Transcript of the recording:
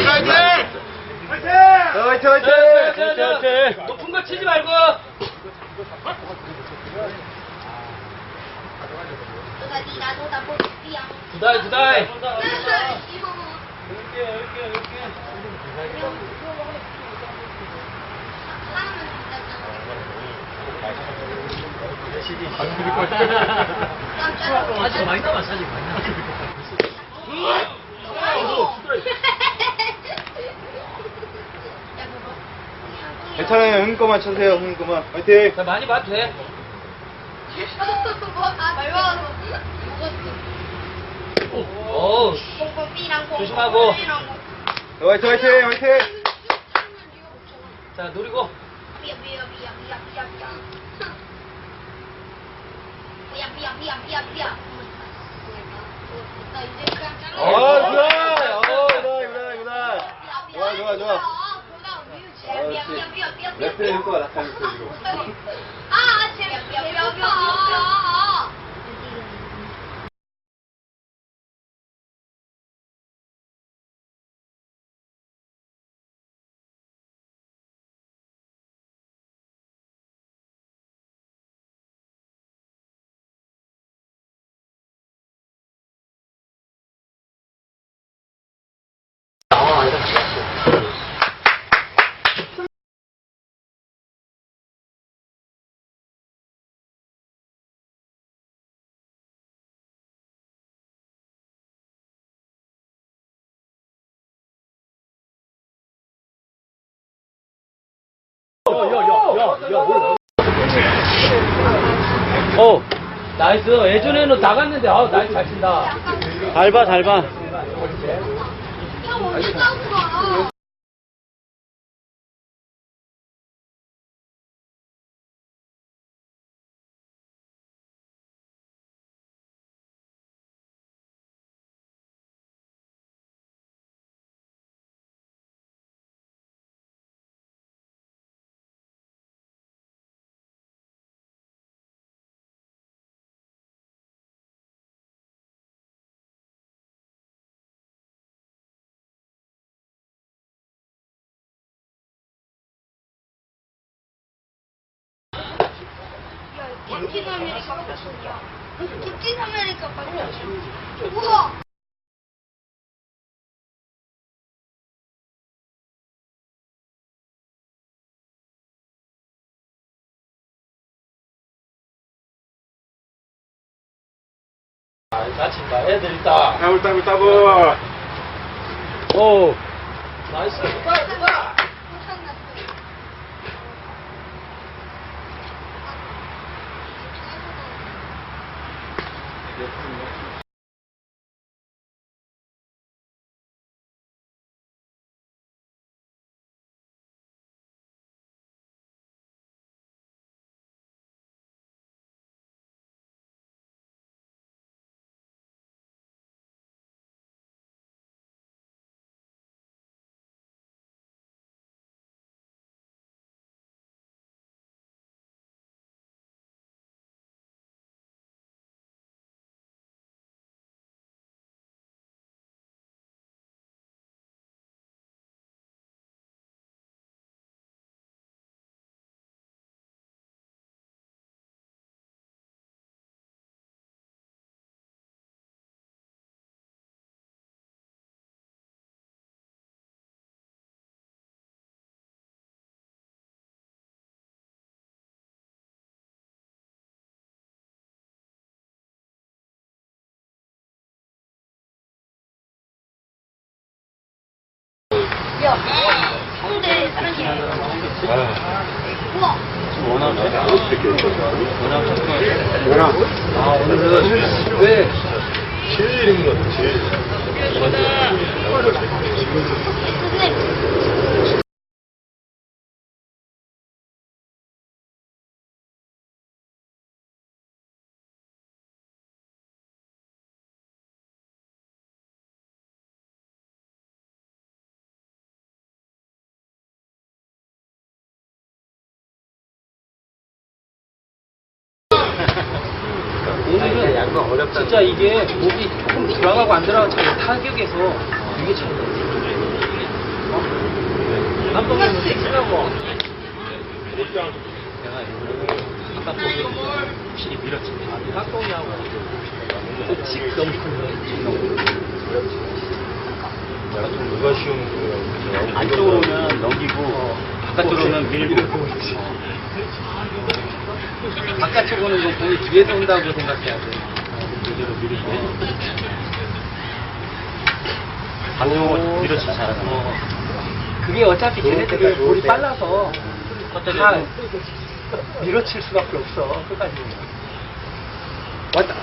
화이팅! 화이팅! 높은 거 치지 말고. 두 달. 사진 많이 남아, 사진 많이 남아. 괜찮아요. 흥 거만 쳐세요. 흥 거만. 화이팅! 자, 많이 봐도 돼. 오, 조심하고. 화이팅! 화이팅! 화이팅! 자, 노리고. 좋아. 레프트 거 나타냈어 지금. 나이스. 예전에는 나갔는데, 나이스 잘 친다. 잘 봐. 캡틴 아메리카 캡틴 아메리카 맞냐? 우와! 다친다. 애들 있다. 따블. 오. 나이스. 좋다. 홍대 사랑해. 우와. 오늘은 왜 제일 이런 것 같아. 제일. 오늘은 약간 어렵다. 진짜 이게 목이 조금 들어가고 안 들어가고 타격에서 되게 잘 돼. 내가 이거를 아까 보기 확실히 밀었지. 깍동이하고 칙 너무 큰 누가 쉬운 거야? 안쪽으로 오면 넘기고 바깥으로 오면 밀고. 바깥쪽으로 오는 건 공이 뒤에서 온다고 생각해야 돼. 그대로 밀고. 반대로 밀어치 잘하잖아. 그게 어차피 걔네들이 볼이 빨라서 다 밀어칠 수밖에 없어. 끝까지. 왔다.